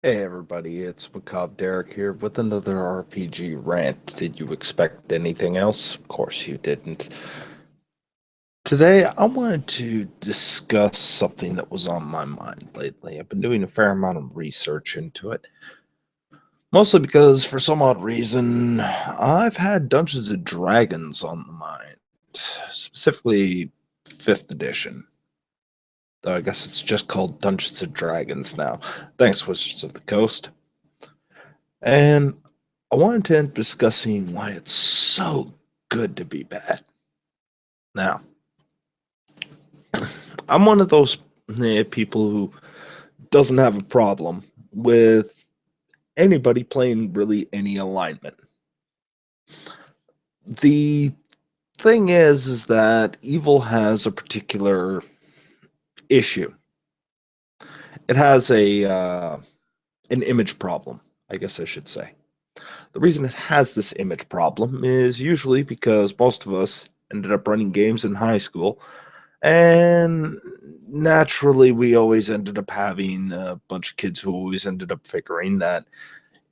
Hey everybody, it's Macabre Derek here with another RPG rant. Did you expect anything else? Of course you didn't. Today I wanted to discuss something that was on my mind lately. I've been doing a fair amount of research into it. Mostly because for some odd reason I've had Dungeons and Dragons on the mind. Specifically 5th edition. Though I guess it's just called Dungeons and Dragons now. Thanks, Wizards of the Coast. And I wanted to end discussing why it's so good to be bad. Now, I'm one of those people who doesn't have a problem with anybody playing really any alignment. The thing is that evil has a particular issue. It has an image problem, I guess I should say. The reason it has this image problem is usually because most of us ended up running games in high school. And naturally, we always ended up having a bunch of kids who always ended up figuring that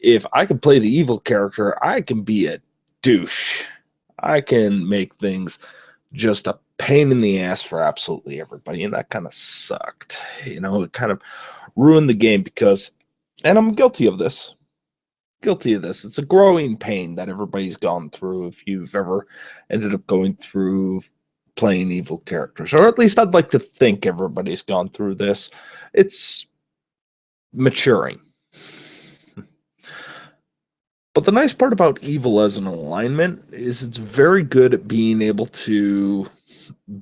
if I can play the evil character, I can be a douche. I can make things just a pain in the ass for absolutely everybody. And that kind of sucked. It kind of ruined the game because, and I'm guilty of this. Guilty of this. It's a growing pain that everybody's gone through if you've ever ended up going through playing evil characters, or at least I'd like to think everybody's gone through this. It's maturing. But the nice part about evil as an alignment is it's very good at being able to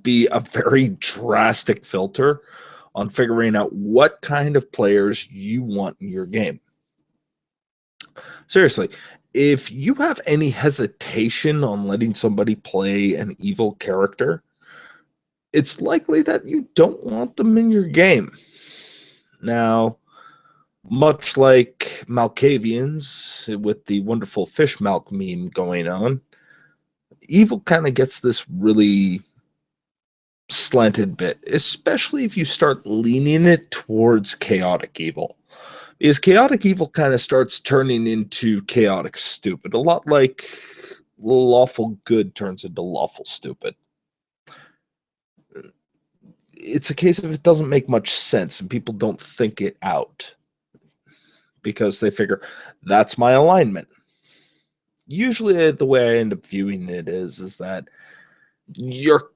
be a very drastic filter on figuring out what kind of players you want in your game. Seriously, if you have any hesitation on letting somebody play an evil character, it's likely that you don't want them in your game. Now, much like Malkavians with the wonderful fish milk meme going on, evil kind of gets this really slanted bit, especially if you start leaning it towards chaotic evil. Because chaotic evil kind of starts turning into chaotic stupid, a lot like lawful good turns into lawful stupid. It's a case of it doesn't make much sense and people don't think it out because they figure that's my alignment. Usually the way I end up viewing it is that your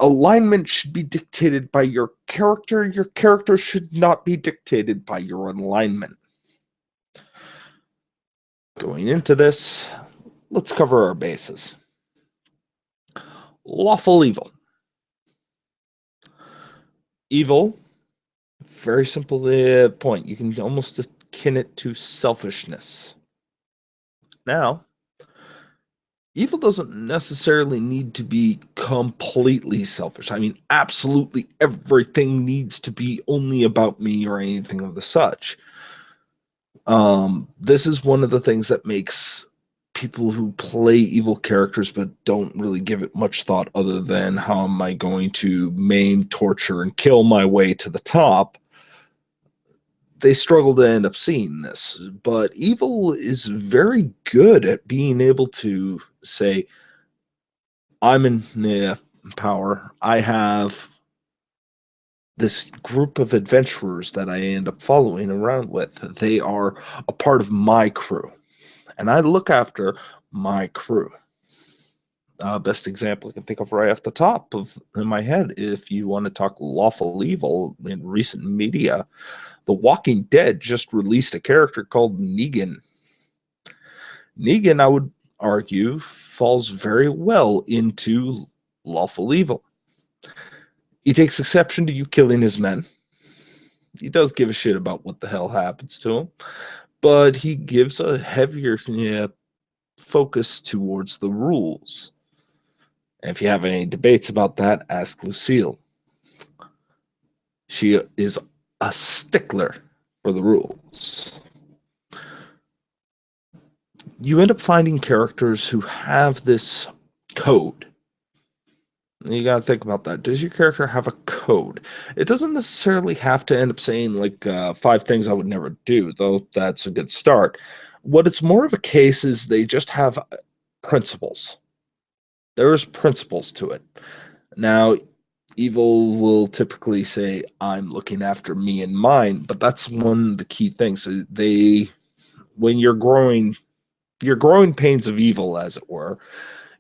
alignment should be dictated by your character. Your character should not be dictated by your alignment. Going into this, let's cover our bases. Lawful evil. Evil, very simple point. You can almost akin it to selfishness. Now, evil doesn't necessarily need to be completely selfish. I mean, absolutely everything needs to be only about me or anything of the such. This is one of the things that makes people who play evil characters but don't really give it much thought other than how am I going to maim, torture, and kill my way to the top. They struggle to end up seeing this. But evil is very good at being able to say, I'm in power. I have this group of adventurers that I end up following around with. They are a part of my crew, and I look after my crew. Best example I can think of right off the top of in my head, if you want to talk lawful evil in recent media, The Walking Dead just released a character called Negan. Negan, I would argue, falls very well into lawful evil. He takes exception to you killing his men. He does give a shit about what the hell happens to him, but he gives a heavier focus towards the rules. And if you have any debates about that, ask Lucille. She is a stickler for the rules. You end up finding characters who have this code. You got to think about that. Does your character have a code? It doesn't necessarily have to end up saying like 5 things I would never do, though that's a good start. What it's more of a case is they just have principles. There's principles to it. Now, evil will typically say, I'm looking after me and mine, but that's one of the key things. When you're growing pains of evil, as it were,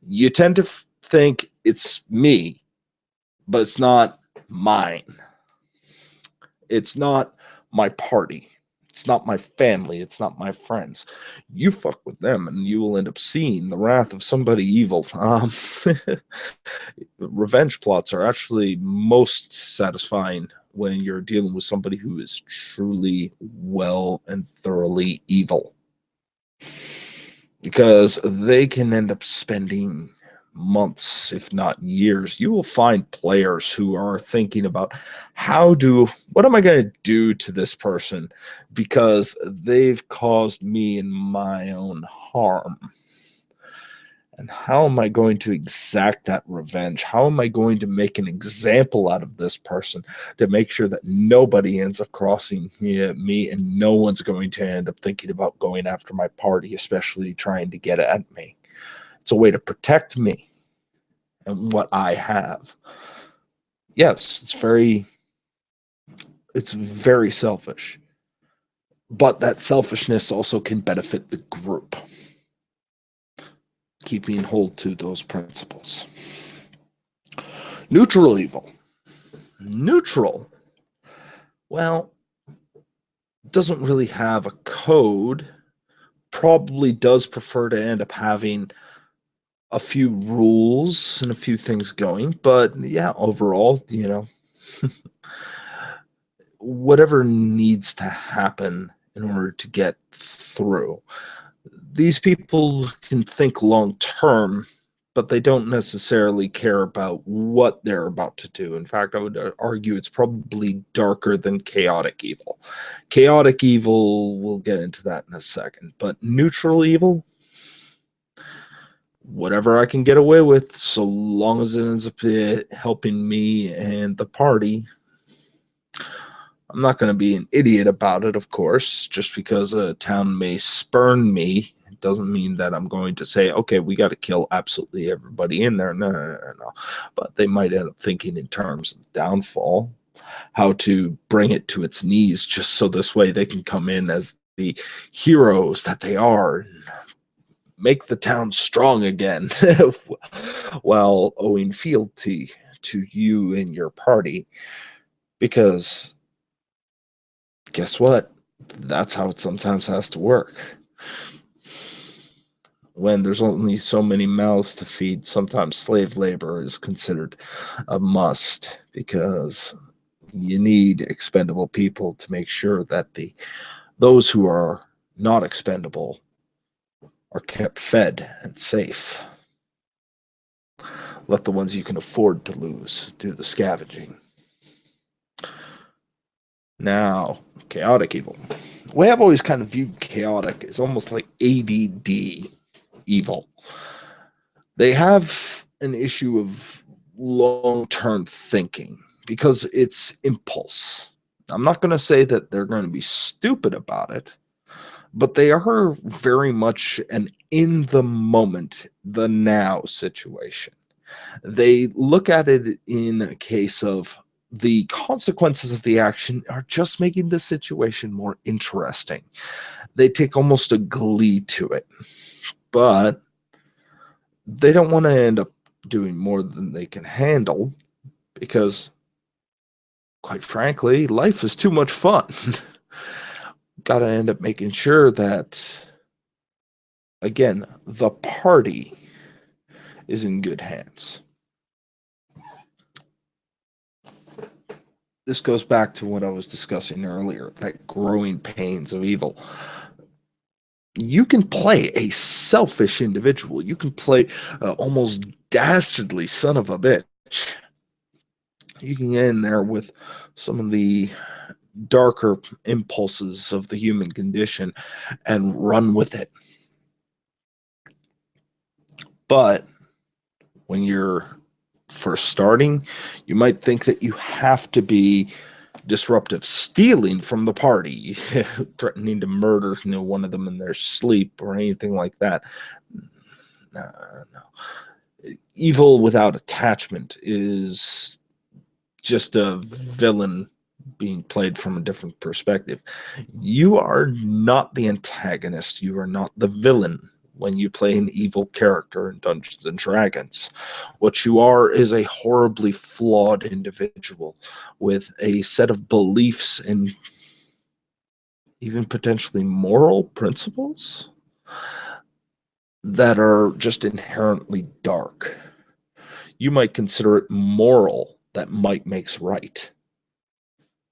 you tend to think it's me, but it's not mine. It's not my party. It's not my family. It's not my friends. You fuck with them, and you will end up seeing the wrath of somebody evil. Revenge plots are actually most satisfying when you're dealing with somebody who is truly well and thoroughly evil, because they can end up spending months, if not years. You will find players who are thinking about what am I going to do to this person because they've caused me and my own harm. And how am I going to exact that revenge? How am I going to make an example out of this person to make sure that nobody ends up crossing me and no one's going to end up thinking about going after my party, especially trying to get at me? It's a way to protect me and what I have. Yes, it's very selfish, but that selfishness also can benefit the group, keeping hold to those principles. Neutral evil. Neutral, well, doesn't really have a code, probably does prefer to end up having a few rules and a few things going, but yeah, overall, whatever needs to happen in order to get through. These people can think long term, but they don't necessarily care about what they're about to do. In fact, I would argue it's probably darker than chaotic evil. Chaotic evil, we'll get into that in a second, but neutral evil, whatever I can get away with, so long as it ends up helping me and the party. I'm not going to be an idiot about it, of course. Just because a town may spurn me, it doesn't mean that I'm going to say, okay, we got to kill absolutely everybody in there. No, no, no, no. But they might end up thinking in terms of downfall, how to bring it to its knees, just so this way they can come in as the heroes that they are and make the town strong again while owing fealty to you and your party. Because guess what? That's how it sometimes has to work. When there's only so many mouths to feed, sometimes slave labor is considered a must because you need expendable people to make sure that those who are not expendable are kept fed and safe. Let the ones you can afford to lose do the scavenging. Now, chaotic evil. The way I've always kind of viewed chaotic is almost like ADD evil. They have an issue of long-term thinking because it's impulse. I'm not going to say that they're going to be stupid about it, but they are very much an in the moment, the now situation. They look at it in a case of the consequences of the action are just making the situation more interesting. They take almost a glee to it, but they don't want to end up doing more than they can handle because, quite frankly, life is too much fun. Got to end up making sure that, again, the party is in good hands. This goes back to what I was discussing earlier, that growing pains of evil. You can play a selfish individual. You can play almost dastardly son of a bitch. You can get in there with some of the darker impulses of the human condition and run with it. But when you're first starting, you might think that you have to be disruptive, stealing from the party, threatening to murder, one of them in their sleep or anything like that. No, no. Evil without attachment is just a villain being played from a different perspective. You are not the antagonist. You are not the villain when you play an evil character in Dungeons and Dragons. What you are is a horribly flawed individual with a set of beliefs and even potentially moral principles that are just inherently dark. You might consider it moral that might makes right.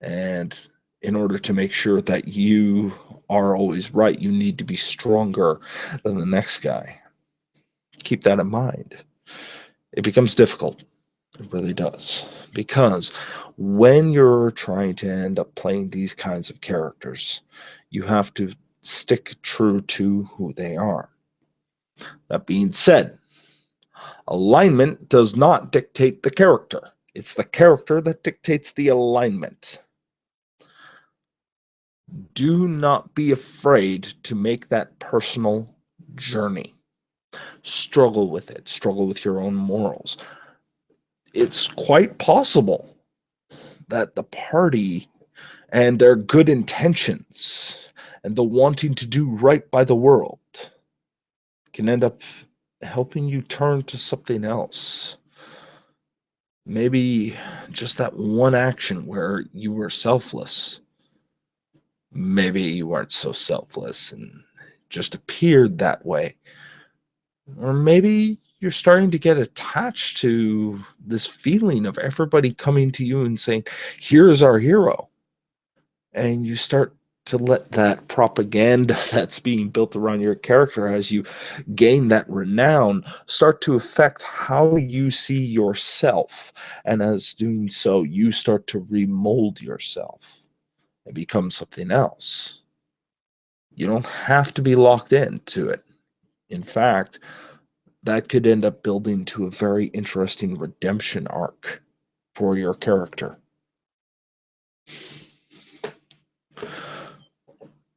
And in order to make sure that you are always right, you need to be stronger than the next guy. Keep that in mind. It becomes difficult. It really does. Because when you're trying to end up playing these kinds of characters, you have to stick true to who they are. That being said, alignment does not dictate the character. It's the character that dictates the alignment. Do not be afraid to make that personal journey. Struggle with it. Struggle with your own morals. It's quite possible that the party and their good intentions and the wanting to do right by the world can end up helping you turn to something else. Maybe just that one action where you were selfless. Maybe you weren't so selfless and just appeared that way. Or maybe you're starting to get attached to this feeling of everybody coming to you and saying, here's our hero. And you start to let that propaganda that's being built around your character as you gain that renown start to affect how you see yourself. And as doing so, you start to remold yourself and become something else. You don't have to be locked into it. In fact, that could end up building to a very interesting redemption arc for your character.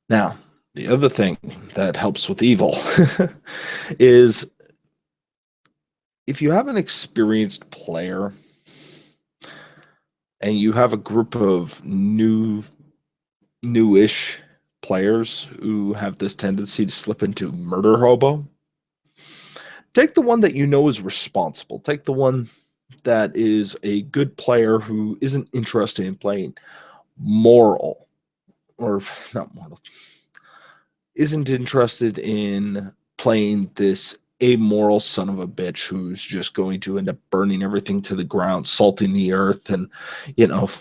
Now, the other thing that helps with evil is if you have an experienced player and you have a group of newish players who have this tendency to slip into murder hobo, take the one that you know is responsible. Take the one that is a good player who isn't interested in playing moral, or not moral, isn't interested in playing this amoral son of a bitch who's just going to end up burning everything to the ground, salting the earth, and,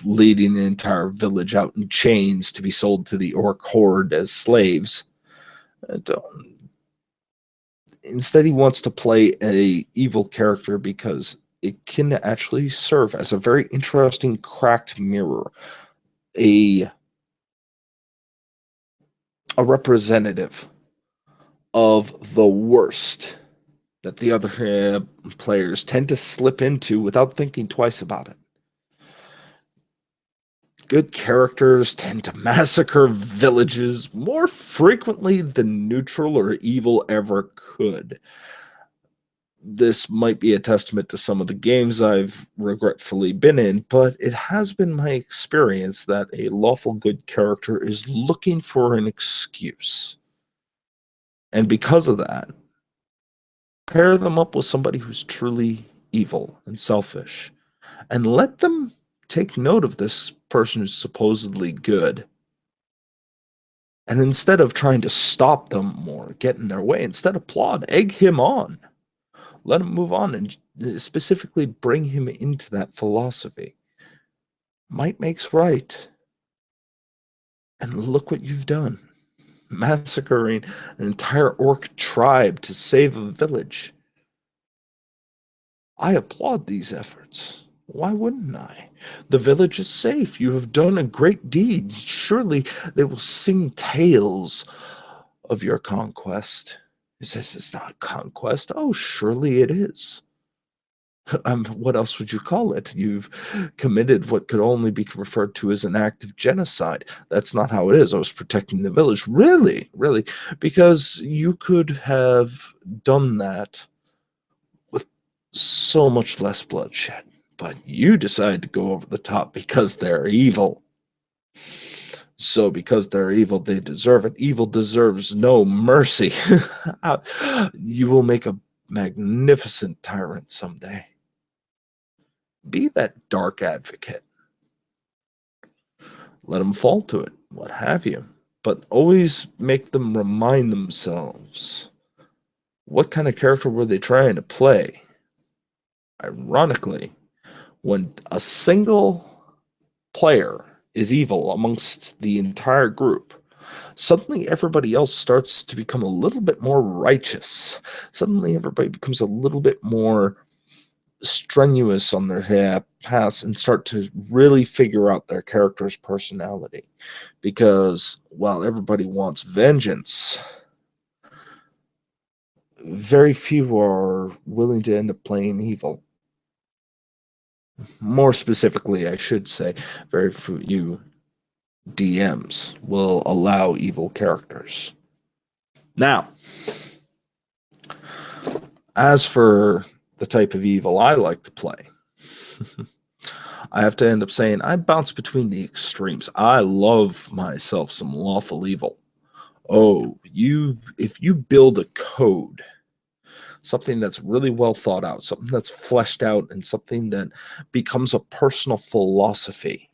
leading the entire village out in chains to be sold to the orc horde as slaves. Instead, he wants to play a evil character because it can actually serve as a very interesting cracked mirror, a representative of the worst that the other players tend to slip into without thinking twice about it. Good characters tend to massacre villages more frequently than neutral or evil ever could. This might be a testament to some of the games I've regretfully been in, but it has been my experience that a lawful good character is looking for an excuse. And because of that, pair them up with somebody who's truly evil and selfish, and let them take note of this person who's supposedly good. And instead of trying to stop them or get in their way, instead applaud, egg him on. Let him move on and specifically bring him into that philosophy. Might makes right. And look what you've done. Massacring an entire orc tribe to save a village. I applaud these efforts. Why wouldn't I? The village is safe. You have done a great deed. Surely they will sing tales of your conquest. He says it's not conquest. Oh, surely it is. What else would you call it? You've committed what could only be referred to as an act of genocide. That's not how it is. I was protecting the village. Really? Really? Because you could have done that with so much less bloodshed. But you decide to go over the top because they're evil. So, because they're evil, they deserve it. Evil deserves no mercy. You will make a magnificent tyrant someday. Be that dark advocate. Let them fall to it, what have you. But always make them remind themselves what kind of character were they trying to play. Ironically, when a single player is evil amongst the entire group, suddenly everybody else starts to become a little bit more righteous. Suddenly everybody becomes a little bit more strenuous on their paths and start to really figure out their character's personality. Because while everybody wants vengeance, very few are willing to end up playing evil. More specifically, I should say, very few DMs will allow evil characters. Now, as for the type of evil I like to play, I have to end up saying I bounce between the extremes. I love myself some lawful evil. Oh, if you build a code, something that's really well thought out, something that's fleshed out, and something that becomes a personal philosophy.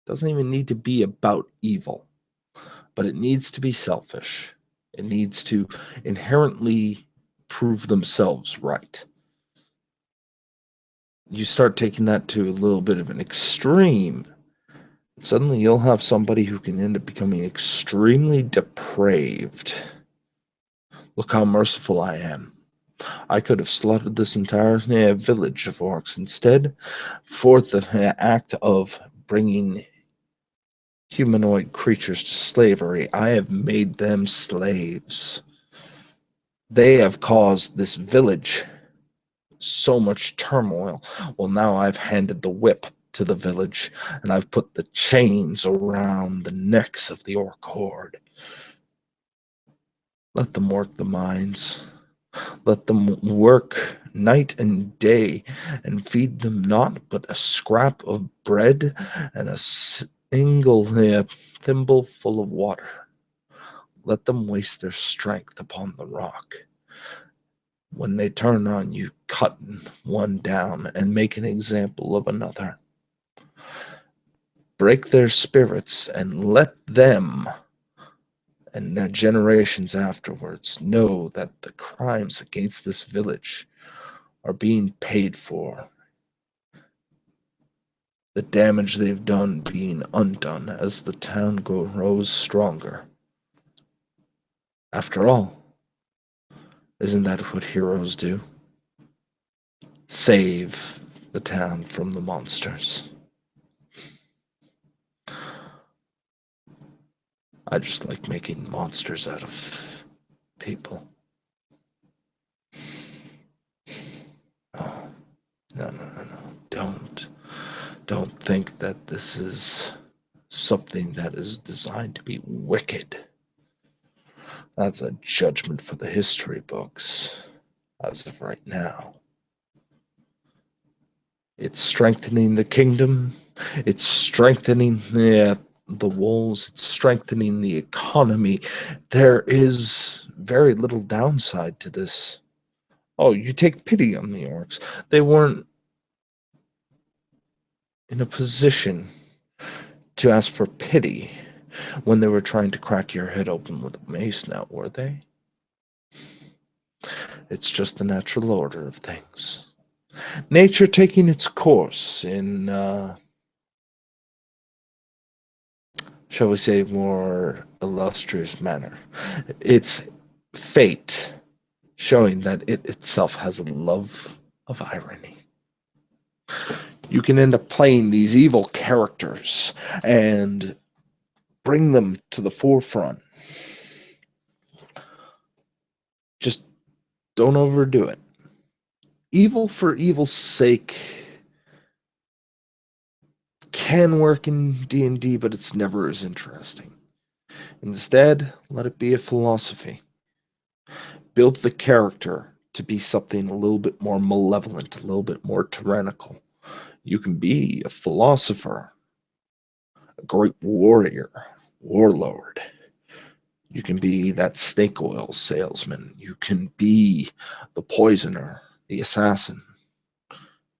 Doesn't even need to be about evil, but it needs to be selfish. It needs to inherently prove themselves right. You start taking that to a little bit of an extreme, suddenly you'll have somebody who can end up becoming extremely depraved. Look how merciful I am. I could have slaughtered this entire village of orcs. Instead, for the act of bringing humanoid creatures to slavery, I have made them slaves. They have caused this village so much turmoil. Well, now I've handed the whip to the village, and I've put the chains around the necks of the orc horde. Let them work the mines. Let them work night and day, and feed them not but a scrap of bread and a single thimble full of water. Let them waste their strength upon the rock. When they turn on you, cut one down and make an example of another. Break their spirits and let them and their generations afterwards know that the crimes against this village are being paid for. The damage they've done being undone as the town grows stronger. After all, isn't that what heroes do? Save the town from the monsters. I just like making monsters out of people. Oh, no. Don't think that this is something that is designed to be wicked. That's a judgment for the history books as of right now. It's strengthening the kingdom. It's strengthening the walls. It's strengthening the economy. There is very little downside to this. Oh, you take pity on the orcs. They weren't in a position to ask for pity when they were trying to crack your head open with a mace now, were they? It's just the natural order of things. Nature taking its course in, shall we say, more illustrious manner. It's fate showing that it itself has a love of irony. You can end up playing these evil characters and bring them to the forefront. Just don't overdo it. Evil for evil's sake can work in D&D, but it's never as interesting. Instead, let it be a philosophy. Build the character to be something a little bit more malevolent, a little bit more tyrannical. You can be a philosopher, a great warrior, warlord. You can be that snake oil salesman. You can be the poisoner, the assassin.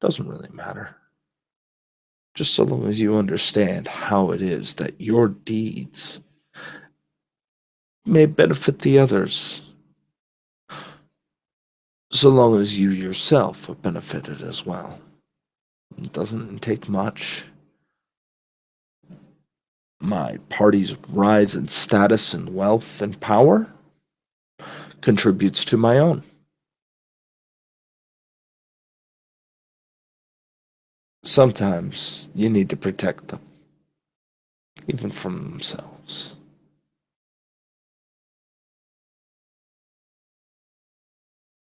Doesn't really matter. Just so long as you understand how it is that your deeds may benefit the others, so long as you yourself are benefited as well. It doesn't take much. My party's rise in status and wealth and power contributes to my own. Sometimes you need to protect them, even from themselves.